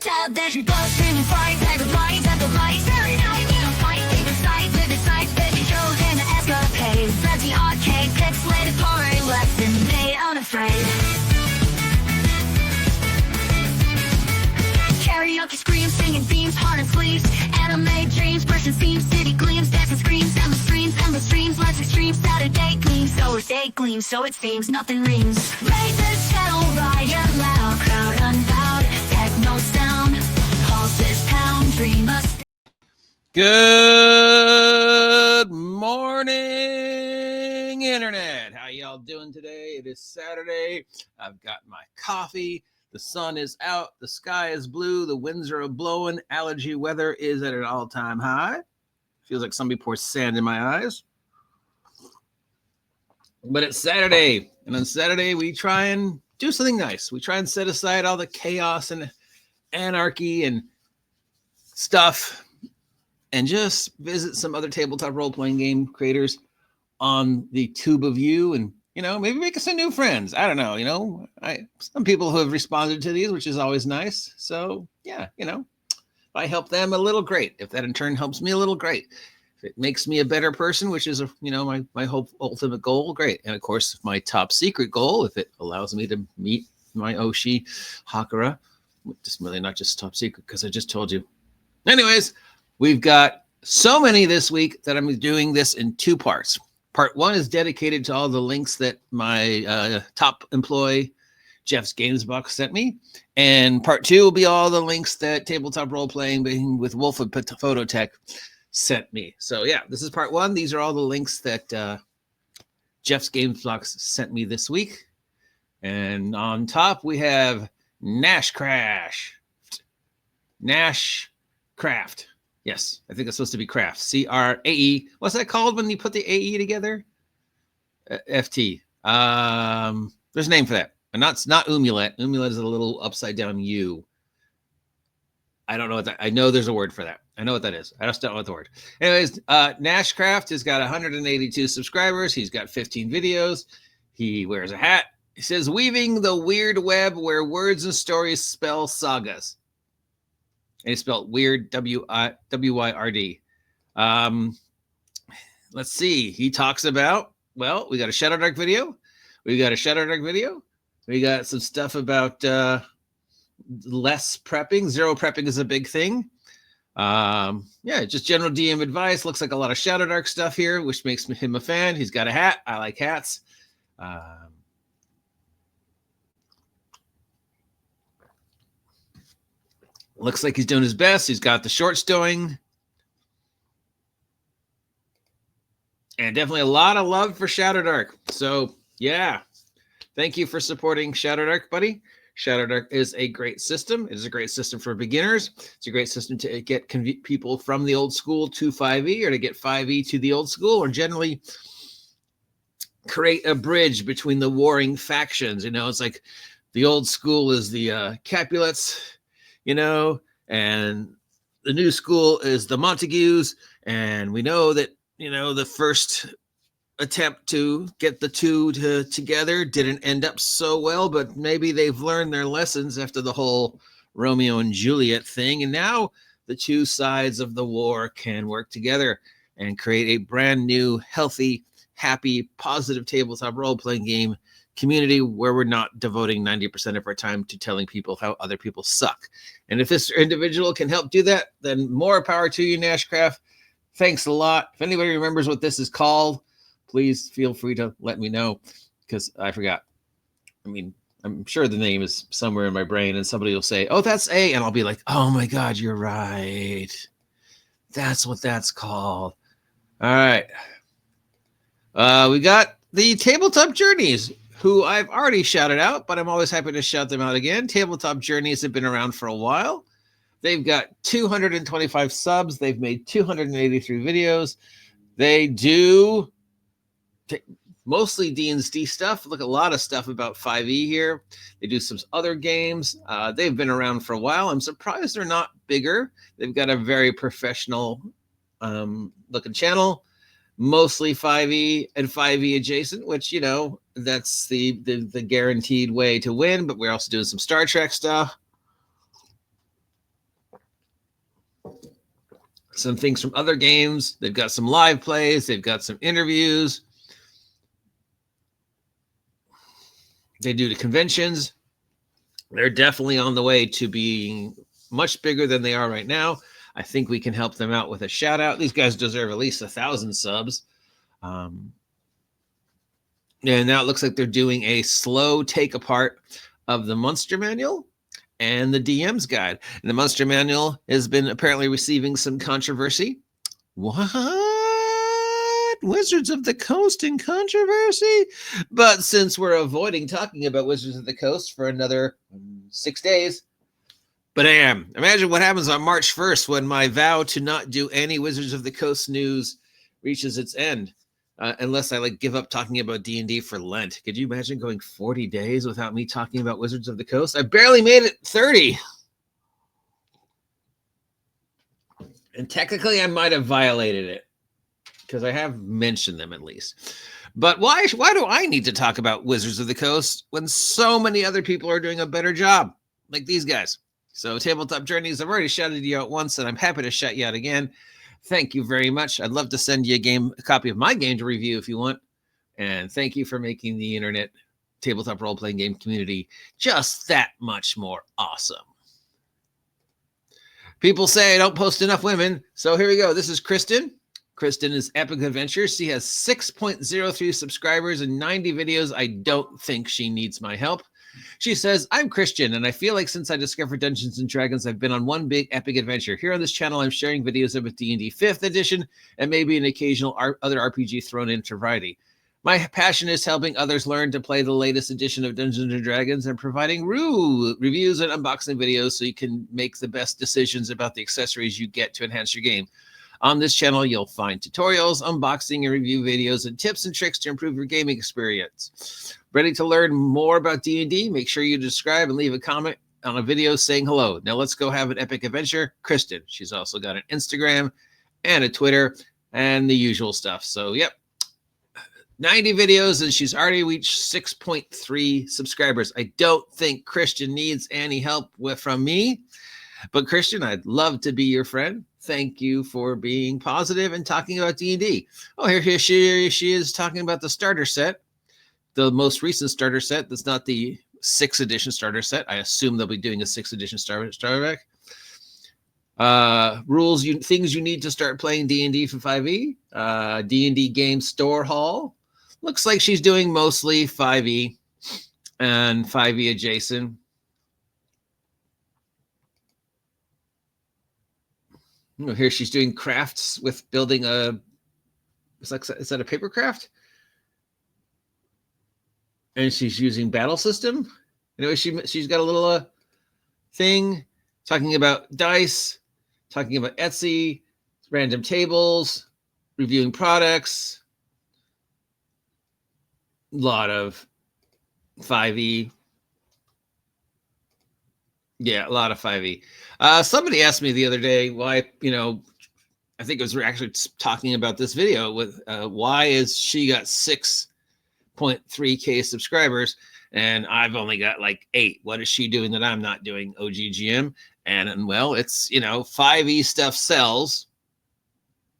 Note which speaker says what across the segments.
Speaker 1: out, there's your buzz, screaming flies, everybody's at the lights. Every night we don't fight, they decide, vivid sights, baby Joe and the escapade. Fuzzy arcade, pixelated party, lesson, they unafraid. Karaoke screams, singing themes, heart and sleeves. Anime dreams, Persian themes, city gleams, dancing screams, endless streams, life's extreme, Saturday gleams, so it's day gleams, so it seems nothing rings. Raise the shadow, riot loud, crowd unbowed, techno sound, pulses pound, dream us.
Speaker 2: Good morning, Internet. How y'all doing today? It is Saturday. I've got my coffee. The sun is out. The sky is blue. The winds are blowing. Allergy weather is at an all-time high. Feels like somebody poured sand in my eyes. But it's Saturday. And on Saturday, we try and do something nice. We try and set aside all the chaos and anarchy and stuff and just visit some other tabletop role-playing game creators on the tube of you and, you know, maybe make us some new friends. I don't know, you know, some people who have responded to these, which is always nice. So, yeah, you know, if I help them a little, great. If that in turn helps me a little, great. If it makes me a better person, which is, you know, my hope, ultimate goal, great. And, of course, my top secret goal, if it allows me to meet my Oshi Hakura, just really not just top secret because I just told you. Anyways, we've got so many this week that I'm doing this in two parts. Part one is dedicated to all the links that my top employee, JEFS Games Box, sent me. And part two will be all the links that Tabletop Role-Playing with Wolf of Phototech sent me. So, yeah, this is part one. These are all the links that JEFS Games Box sent me this week. And on top, we have Nash Craft. Yes, I think it's supposed to be craft. C-R-A-E. What's that called when you put the A-E together? F-T. There's a name for that. And it's not Umulet. Umulet is a little upside down U. I don't know what that. I know there's a word for that. I know what that is. I just don't know what the word. Anyways, Nashcraft has got 182 subscribers. He's got 15 videos. He wears a hat. He says, weaving the weird web where words and stories spell sagas. And it's spelled weird, W-Y-R-D. Let's see. He talks about, well, we got a Shadowdark video. We got some stuff about less prepping. Zero prepping is a big thing. Yeah, just general DM advice. Looks like a lot of Shadowdark stuff here, which makes him a fan. He's got a hat. I like hats. Looks like he's doing his best. He's got the shorts doing. And definitely a lot of love for Shadowdark. So, yeah. Thank you for supporting Shadowdark, buddy. Shadowdark is a great system. It is a great system for beginners. It's a great system to get people from the old school to 5e or to get 5e to the old school or generally create a bridge between the warring factions. You know, it's like the old school is the Capulets, you know, and the new school is the Montagues. And we know that, you know, the first attempt to get the two together didn't end up so well, but maybe they've learned their lessons after the whole Romeo and Juliet thing. And now the two sides of the war can work together and create a brand new, healthy, happy, positive tabletop role-playing game community where we're not devoting 90% of our time to telling people how other people suck. And if this individual can help do that, then more power to you, Nashcraft. Thanks a lot. If anybody remembers what this is called, please feel free to let me know because I forgot. I mean, I'm sure the name is somewhere in my brain and somebody will say, oh, that's A. And I'll be like, oh my God, you're right. That's what that's called. All right. We got the Tabletop Journeys, who I've already shouted out, but I'm always happy to shout them out again. Tabletop Journeys have been around for a while. They've got 225 subs. They've made 283 videos. They do mostly D&D stuff. Look, a lot of stuff about 5e here. They do some other games. They've been around for a while. I'm surprised they're not bigger. They've got a very professional looking channel. Mostly 5e and 5e adjacent, which, you know, that's the guaranteed way to win. But we're also doing some Star Trek stuff. some things from other games. They've got some live plays. They've got some interviews. They do the conventions. They're definitely on the way to being much bigger than they are right now. I think we can help them out with a shout out. These guys deserve at least 1,000 subs. And now it looks like they're doing a slow take apart of the Monster Manual and the DM's Guide. And the Monster Manual has been apparently receiving some controversy. What? Wizards of the Coast in controversy? But since we're avoiding talking about Wizards of the Coast for another 6 days, imagine what happens on March 1st when my vow to not do any Wizards of the Coast news reaches its end. Unless I give up talking about D&D for Lent. Could you imagine going 40 days without me talking about Wizards of the Coast? I barely made it 30. And technically I might have violated it because I have mentioned them at least. But why do I need to talk about Wizards of the Coast when so many other people are doing a better job, like these guys? So Tabletop Journeys, I've already shouted you out once, and I'm happy to shout you out again. Thank you very much. I'd love to send you a copy of my game to review if you want. And thank you for making the internet tabletop role-playing game community just that much more awesome. People say I don't post enough women. So here we go. This is Kristen. Kristen is Epic Adventures. She has 6.03 subscribers and 90 videos. I don't think she needs my help. She says, I'm Christian, and I feel like since I discovered Dungeons & Dragons, I've been on one big epic adventure. Here on this channel, I'm sharing videos of a D&D 5th edition and maybe an occasional other RPG thrown into variety. My passion is helping others learn to play the latest edition of Dungeons & Dragons and providing reviews and unboxing videos so you can make the best decisions about the accessories you get to enhance your game. On this channel, you'll find tutorials, unboxing, and review videos, and tips and tricks to improve your gaming experience. Ready to learn more about D&D? Make sure you subscribe and leave a comment on a video saying hello. Now let's go have an epic adventure. Kristen. She's also got an Instagram and a Twitter and the usual stuff. So, yep. 90 videos, and she's already reached 6.3 subscribers. I don't think Christian needs any help from me. But Christian, I'd love to be your friend. Thank you for being positive and talking about D&D. Oh, here she is talking about the starter set, the most recent starter set. That's not the 6th edition starter set. I assume they'll be doing a 6th edition starter deck. Rules, things you need to start playing D&D for 5e. D&D game store haul. Looks like she's doing mostly 5e and 5e adjacent. Here she's doing crafts with building is that a paper craft? And she's using battle system. Anyway, she's got a little thing talking about dice, talking about Etsy, random tables, reviewing products. A lot of 5e. Yeah, a lot of 5e. Somebody asked me the other day why, I think it was actually talking about this video with why is she got 6.3K subscribers and I've only got like 8. What is she doing that I'm not doing? OGGM. And well, it's, 5e stuff sells.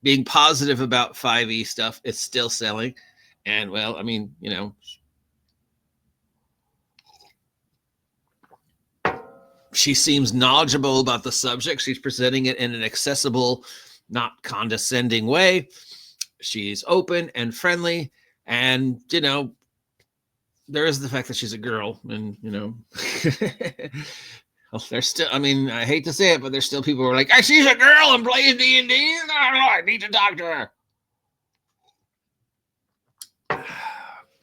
Speaker 2: Being positive about 5e stuff, it's still selling. And well, I mean, she seems knowledgeable about the subject. She's presenting it in an accessible, not condescending way. She's open and friendly. And, there is the fact that she's a girl. And, there's still, I hate to say it, but there's still people who are like, she's a girl and plays D&D. I need to talk to her.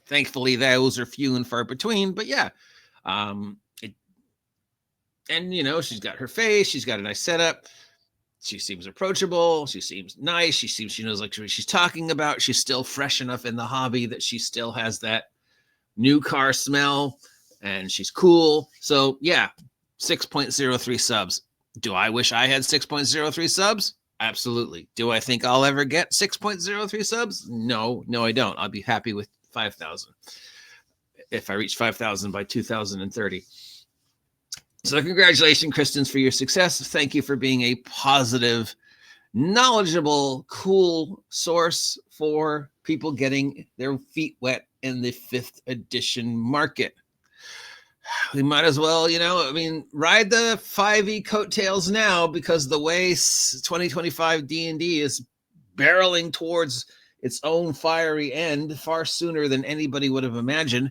Speaker 2: Thankfully, those are few and far between. But yeah, she's got her face. She's got a nice setup. She seems approachable. She seems nice. She knows what she's talking about. She's still fresh enough in the hobby that she still has that new car smell, and she's cool. So yeah, 6.03 subs. Do I wish I had 6.03 subs? Absolutely. Do I think I'll ever get 6.03 subs? No, I don't. I'll be happy with 5,000 if I reach 5,000 by 2030. So congratulations, Kristen, for your success. Thank you for being a positive knowledgeable, cool source for people getting their feet wet in the 5th edition market. We might as well, ride the 5e coattails now, because the way 2025 D&D is barreling towards its own fiery end far sooner than anybody would have imagined.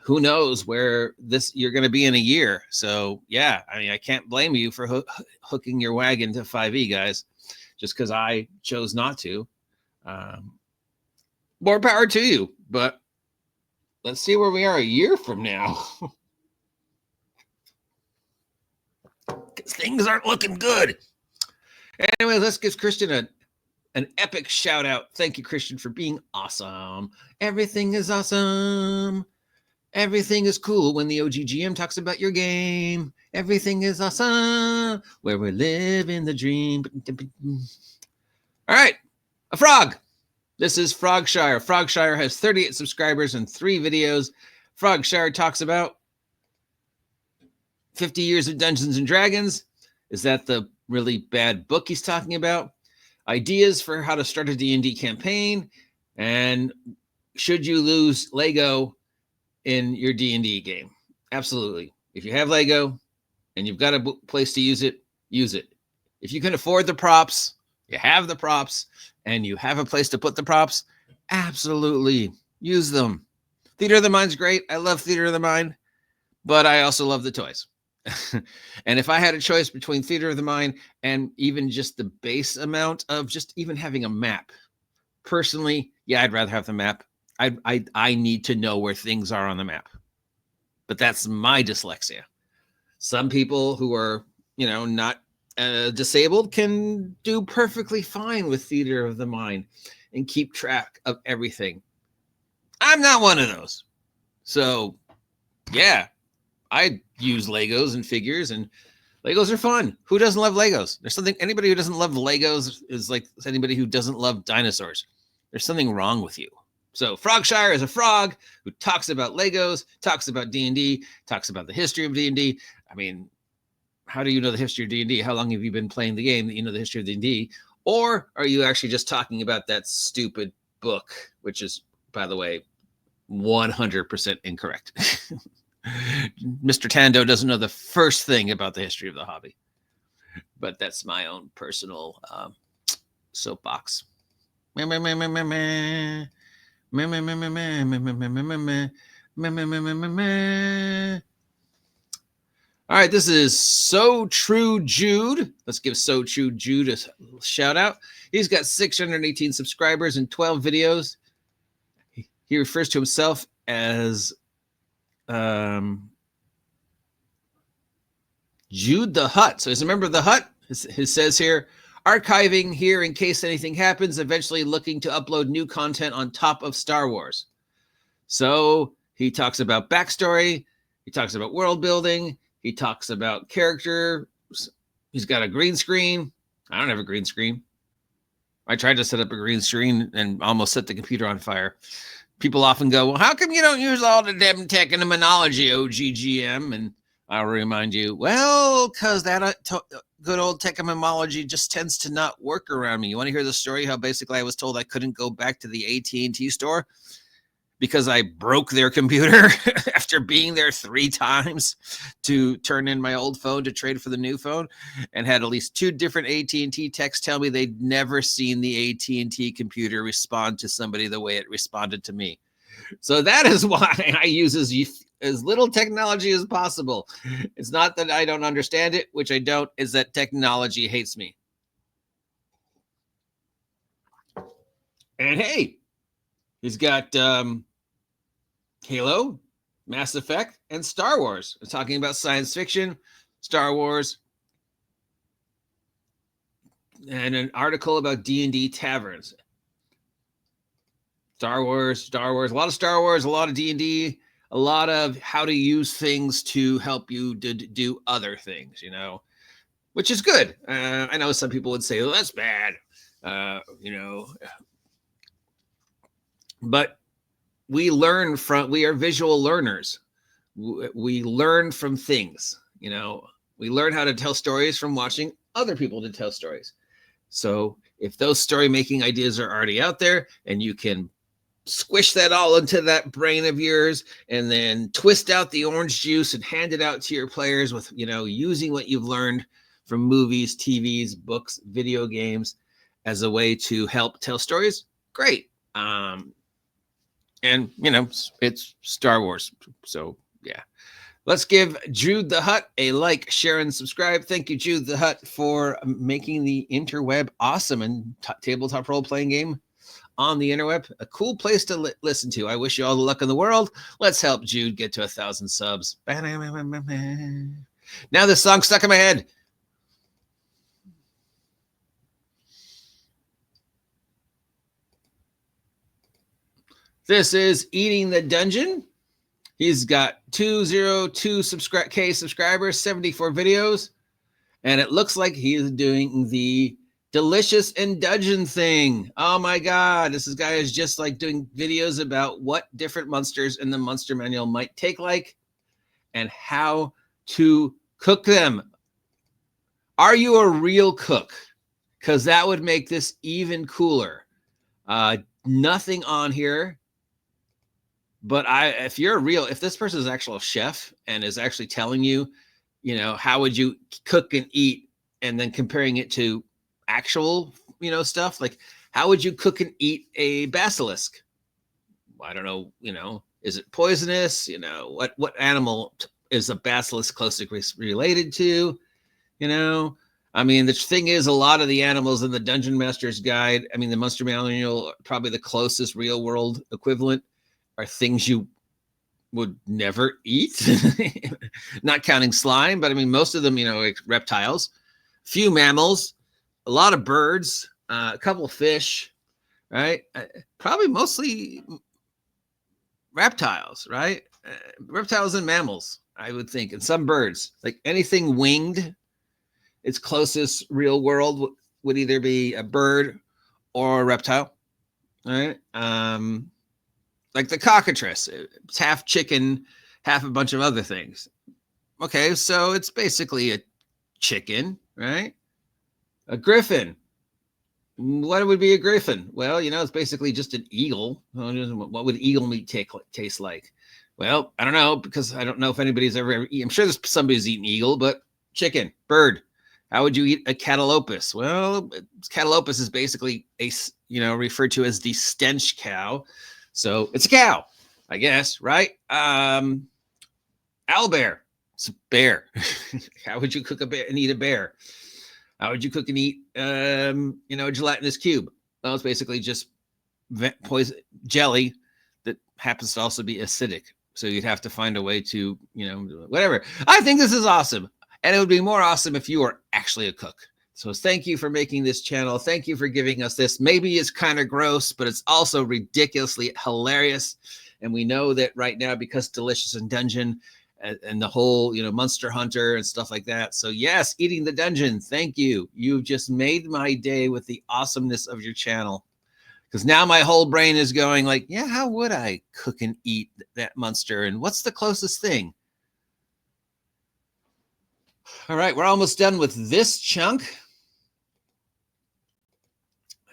Speaker 2: Who knows where you're going to be in a year. So yeah, I can't blame you for hooking your wagon to 5e, guys, just because I chose not to. More power to you, but let's see where we are a year from now. Because things aren't looking good. Anyway, let's give Christian an epic shout out. Thank you, Christian, for being awesome. Everything is awesome. Everything is cool when the OGGM talks about your game. Everything is awesome where we're living the dream. All right, a frog. This is Frogshire. Frogshire has 38 subscribers and 3 videos. Frogshire talks about 50 years of Dungeons and Dragons. Is that the really bad book he's talking about? Ideas for how to start a D&D campaign. And should you lose Lego in your D&D game? Absolutely. If you have Lego and you've got a place to use it, use it. If you can afford the props, you have the props, and you have a place to put the props, absolutely use them. Theater of the Mind's great. I love Theater of the Mind, but I also love the toys. And if I had a choice between Theater of the Mind and even just the base amount of just even having a map, personally, yeah, I'd rather have the map. I need to know where things are on the map. But that's my dyslexia. Some people who are, not disabled can do perfectly fine with Theater of the Mind and keep track of everything. I'm not one of those. So, yeah, I use Legos and figures, and Legos are fun. Who doesn't love Legos? Anybody who doesn't love Legos is like anybody who doesn't love dinosaurs. There's something wrong with you. So Frogshire is a frog who talks about Legos, talks about D&D, talks about the history of D&D. I mean, how do you know the history of D&D? How long have you been playing the game that you know the history of D&D? Or are you actually just talking about that stupid book, which is, by the way, 100% incorrect. Mr. Tando doesn't know the first thing about the history of the hobby. But that's my own personal soapbox. All right, this is So True Jude. Let's give So True Jude a shout out. He's got 618 subscribers and 12 videos. He refers to himself as Jude the Hutt. So he's a member of the Hut. It says here, archiving here in case anything happens, eventually looking to upload new content on top of Star Wars. So he talks about backstory. He talks about world building. He talks about character. He's got a green screen. I don't have a green screen. I tried to set up a green screen and almost set the computer on fire. People often go, well, how come you don't use all the damn technomenology, OGGM? And I'll remind you, well, because that good old technomenology just tends to not work around me. You want to hear the story how basically I was told I couldn't go back to the AT&T store because I broke their computer after being there 3 times to turn in my old phone to trade for the new phone, and had at least 2 different AT&T techs tell me they'd never seen the AT&T computer respond to somebody the way it responded to me. So that is why I use as little technology as possible. It's not that I don't understand it, which I don't, is that technology hates me. And hey, he's got Halo, Mass Effect, and Star Wars. We're talking about science fiction, Star Wars, and an article about D&D taverns. Star Wars, a lot of Star Wars, a lot of D&D, a lot of how to use things to help you do other things, which is good. I know some people would say, well, that's bad, but we are visual learners. We learn from things, we learn how to tell stories from watching other people to tell stories. So if those story making ideas are already out there and you can squish that all into that brain of yours and then twist out the orange juice and hand it out to your players with, using what you've learned from movies, TVs, books, video games as a way to help tell stories, great. And it's Star Wars. So yeah. Let's give Jude the Hutt a like, share, and subscribe. Thank you, Jude the Hutt, for making the interweb awesome and tabletop role-playing game on the interweb. A cool place to listen to. I wish you all the luck in the world. Let's help Jude get to 1,000 subs. Now this song's stuck in my head. This is Eating the Dungeon. He's got 202 subscribers, 74 videos, and it looks like he is doing the delicious and dungeon thing. Oh my God, this guy is just like doing videos about what different monsters in the monster manual might take like and how to cook them. Are you a real cook? Because that would make this even cooler. Nothing on here. But if this person is actual chef and is actually telling you, how would you cook and eat, and then comparing it to actual, stuff like how would you cook and eat a basilisk? I don't know, is it poisonous? What animal is a basilisk closely related to? I mean, the thing is, a lot of the animals in the Dungeon Master's Guide, the Monster Manual, probably the closest real world equivalent are things you would never eat, not counting slime, but most of them, like reptiles, few mammals, a lot of birds, a couple of fish, right? Probably mostly reptiles, right? Reptiles and mammals, I would think, and some birds. Like anything winged, its closest real world would either be a bird or a reptile, right? Like the cockatrice, it's half chicken, half a bunch of other things. Okay, so it's basically a chicken, right? A griffin. What would be a griffin? Well, it's basically just an eagle. What would eagle meat taste like? Well, I don't know, because I don't know if anybody's ever eaten. I'm sure there's somebody's eaten eagle, but chicken, bird. How would you eat a catalopus? Well, catalopus is basically referred to as the stench cow. So it's a cow, I guess, right? Owlbear. It's a bear. How would you cook a bear and eat a bear? How would you cook and eat, a gelatinous cube? Well, it's basically just poison jelly that happens to also be acidic. So you'd have to find a way to, whatever. I think this is awesome. And it would be more awesome if you were actually a cook. So thank you for making this channel. Thank you for giving us this. Maybe it's kind of gross, but it's also ridiculously hilarious. And we know that right now, because Delicious and Dungeon and the whole, Monster Hunter and stuff like that. So yes, Eating the Dungeon. Thank you. You've just made my day with the awesomeness of your channel. Because now my whole brain is going like, yeah, how would I cook and eat that monster? And what's the closest thing? All right, we're almost done with this chunk.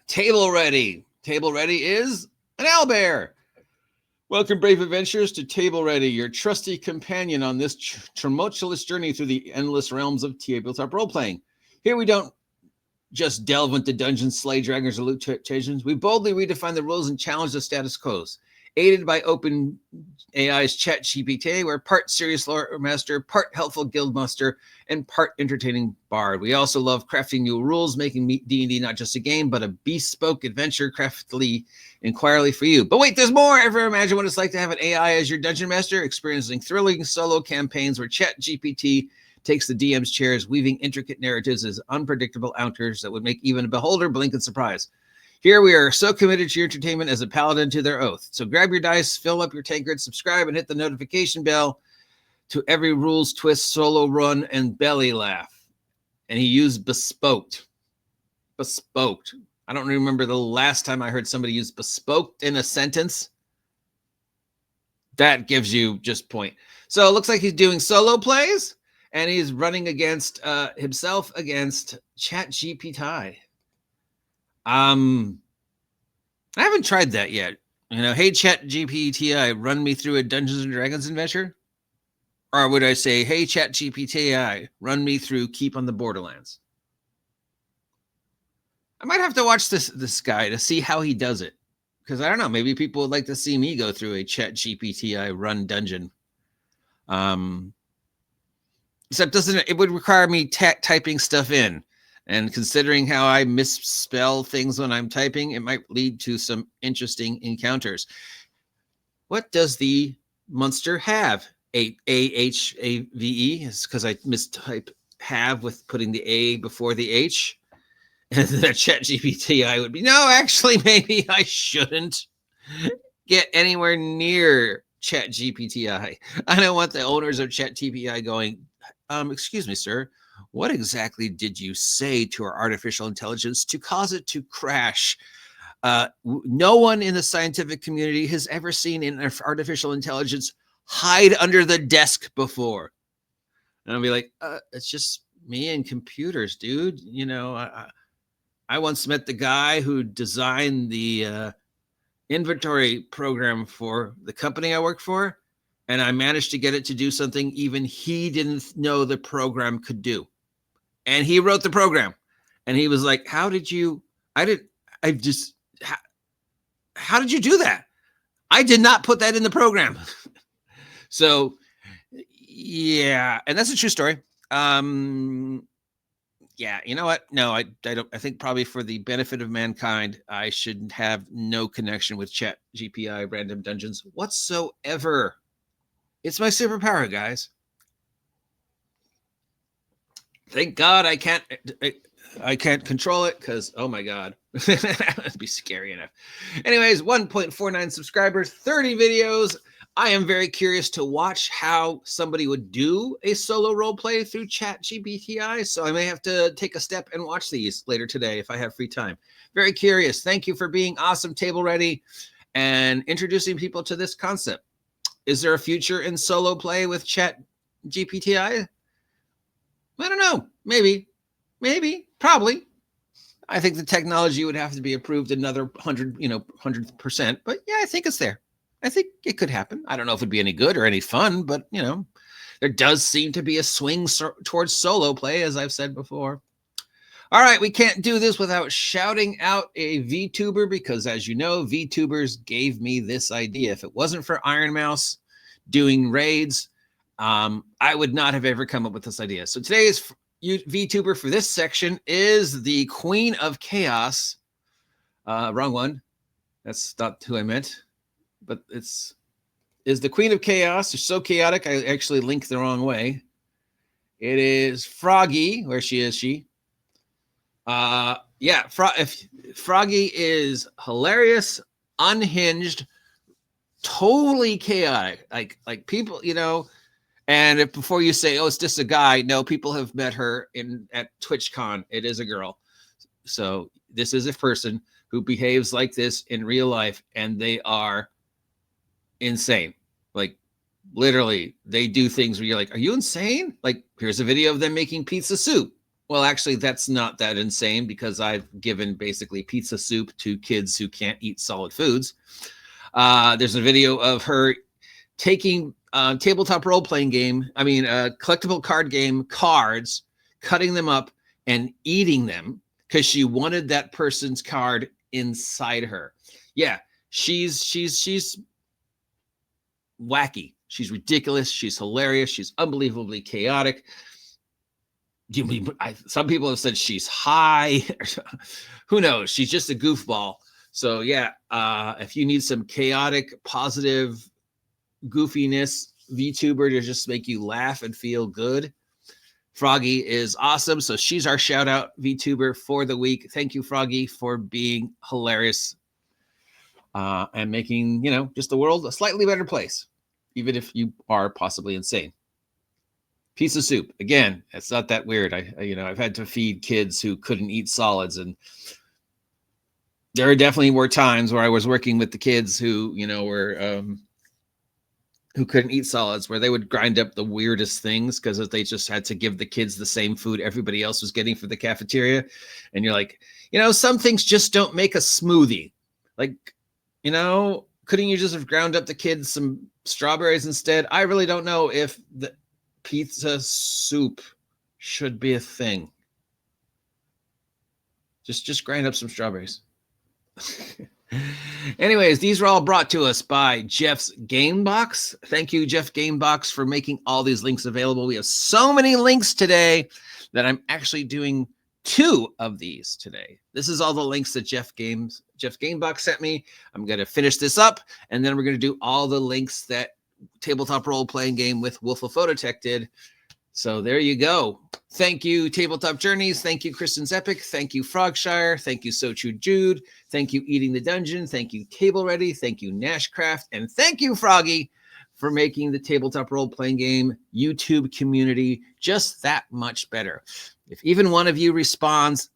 Speaker 2: Table ready. Table ready is an owlbear. Welcome, brave adventurers, to Table Ready, your trusty companion on this tumultuous journey through the endless realms of tabletop role-playing. Here we don't just delve into dungeons, slay dragons, or loot occasions. We boldly redefine the rules and challenge the status quo. Aided by OpenAI's ChatGPT, we're part serious lore master, part helpful guild master, and part entertaining bard. We also love crafting new rules, making D&D not just a game, but a bespoke adventure craftily and quietly for you. But wait, there's more! Ever imagine what it's like to have an AI as your dungeon master, experiencing thrilling solo campaigns where ChatGPT takes the DM's chairs, weaving intricate narratives as unpredictable encounters that would make even a beholder blink in surprise. Here we are so committed to your entertainment as a paladin to their oath. So grab your dice, fill up your tankard, subscribe, and hit the notification bell to every rules, twist, solo run, and belly laugh. And he used bespoke. Bespoke. I don't remember the last time I heard somebody use bespoke in a sentence. That gives you just point. So it looks like he's doing solo plays. and he's running against himself against ChatGPT. I haven't tried that yet. You know, hey ChatGPT, run me through a Dungeons and Dragons adventure. Or would I say, hey ChatGPT, run me through Keep on the Borderlands? I might have to watch this guy to see how he does it. Because I don't know, maybe people would like to see me go through a ChatGPT run dungeon. Except it would require me typing stuff in. And considering how I misspell things when I'm typing, it might lead to some interesting encounters. What does the monster have? A-H-A-V-E? It's because I mistype have with putting the A before the H. And the ChatGPT I would be, no, actually, maybe I shouldn't get anywhere near ChatGPT. I don't want the owners of ChatGPT going, excuse me, sir, what exactly did you say to our artificial intelligence to cause it to crash? No one in the scientific community has ever seen an artificial intelligence hide under the desk before. And I'll be like, it's just me and computers, dude. You know, I once met the guy who designed the inventory program for the company I work for, and I managed to get it to do something even he didn't know the program could do. And he wrote the program, and he was like, how did you do that? I did not put that in the program. So yeah, and that's a true story. Yeah, you know what? No, I don't. I think probably for the benefit of mankind, I should have no connection with Chat GPI random dungeons whatsoever. It's my superpower, guys. Thank God I can't control it because, oh my God, that'd be scary enough. Anyways, 1.49 subscribers, 30 videos. I am very curious to watch how somebody would do a solo role play through ChatGPT. So I may have to take a step and watch these later today if I have free time. Very curious. Thank you for being awesome, Table Ready, and introducing people to this concept. Is there a future in solo play with ChatGPT? I don't know. Maybe, probably. I think the technology would have to be approved another 100%. But yeah, I think it's there. I think it could happen. I don't know if it'd be any good or any fun, but you know, there does seem to be a swing towards solo play, as I've said before. All right, we can't do this without shouting out a VTuber because, as you know, VTubers gave me this idea. If it wasn't for Iron Mouse doing raids, I would not have ever come up with this idea. So today's VTuber for this section is the Queen of Chaos. Wrong one. That's not who I meant. But is the Queen of Chaos. It's so chaotic, I actually linked the wrong way. It is Froggy. Where is she? Yeah, Froggy is hilarious, unhinged, totally chaotic. Like people, you know, and if before you say, oh, it's just a guy, no, people have met her at TwitchCon. It is a girl. So this is a person who behaves like this in real life, and they are insane. Like literally, they do things where you're like, are you insane? Like, here's a video of them making pizza soup. Well, actually, that's not that insane because I've given basically pizza soup to kids who can't eat solid foods. There's a video of her taking tabletop role-playing game, collectible card game cards, cutting them up and eating them because she wanted that person's card inside her. Yeah, she's wacky. She's ridiculous. She's hilarious. She's unbelievably chaotic. Some people have said she's high. Who knows? She's just a goofball. So yeah, if you need some chaotic, positive goofiness VTuber to just make you laugh and feel good, Froggy is awesome. So she's our shout out VTuber for the week. Thank you, Froggy, for being hilarious and making, you know, just the world a slightly better place, even if you are possibly insane. Pizza soup, again, it's not that weird. I've had to feed kids who couldn't eat solids, and there definitely were times where I was working with the kids who, you know, were who couldn't eat solids, where they would grind up the weirdest things because they just had to give the kids the same food everybody else was getting for the cafeteria. And you're like, some things just don't make a smoothie. Like, couldn't you just have ground up the kids some strawberries instead? I really don't know if the pizza soup should be a thing. Just grind up some strawberries. Anyways, these were all brought to us by JEFS Game Box. Thank you, JEFS Game Box, for making all these links available. We have so many links today that I'm actually doing 2 of these today. This is all the links that JEFS Game Box sent me. I'm going to finish this up, and then we're going to do all the links that Tabletop Role-Playing Game with Wolf of Phototech did. So there you go. Thank you, Tabletop Journeys. Thank you, Kristen's Epic. Thank you, Frogshire. Thank you, So True Jude. Thank you, Eating the Dungeon. Thank you, Table Ready. Thank you, Nashcraft. And thank you, Froggy, for making the Tabletop Role-Playing Game YouTube community just that much better. If even one of you responds,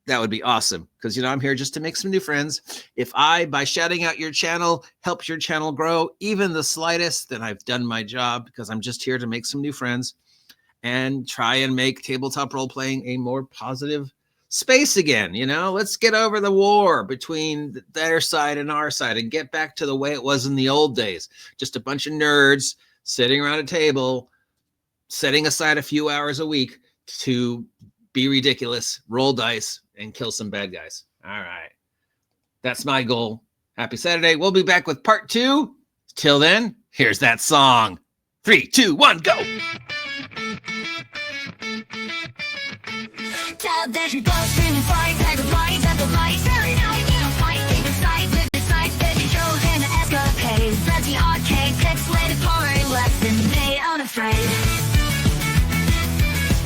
Speaker 2: that would be awesome. Because, I'm here just to make some new friends. If I, by shouting out your channel, helps your channel grow even the slightest, then I've done my job, because I'm just here to make some new friends and try and make tabletop role-playing a more positive space again. Let's get over the war between their side and our side and get back to the way it was in the old days. Just a bunch of nerds sitting around a table, setting aside a few hours a week to be ridiculous, roll dice, and kill some bad guys. All right. That's my goal. Happy Saturday. We'll be back with part 2. Till then, here's that song. 3, 2, 1, go!
Speaker 1: There's your ghost screaming fight, type of lights at the lights. Every night you fight, take a side, live the side, baby, show him an escapade. Let's the arcade, pixelated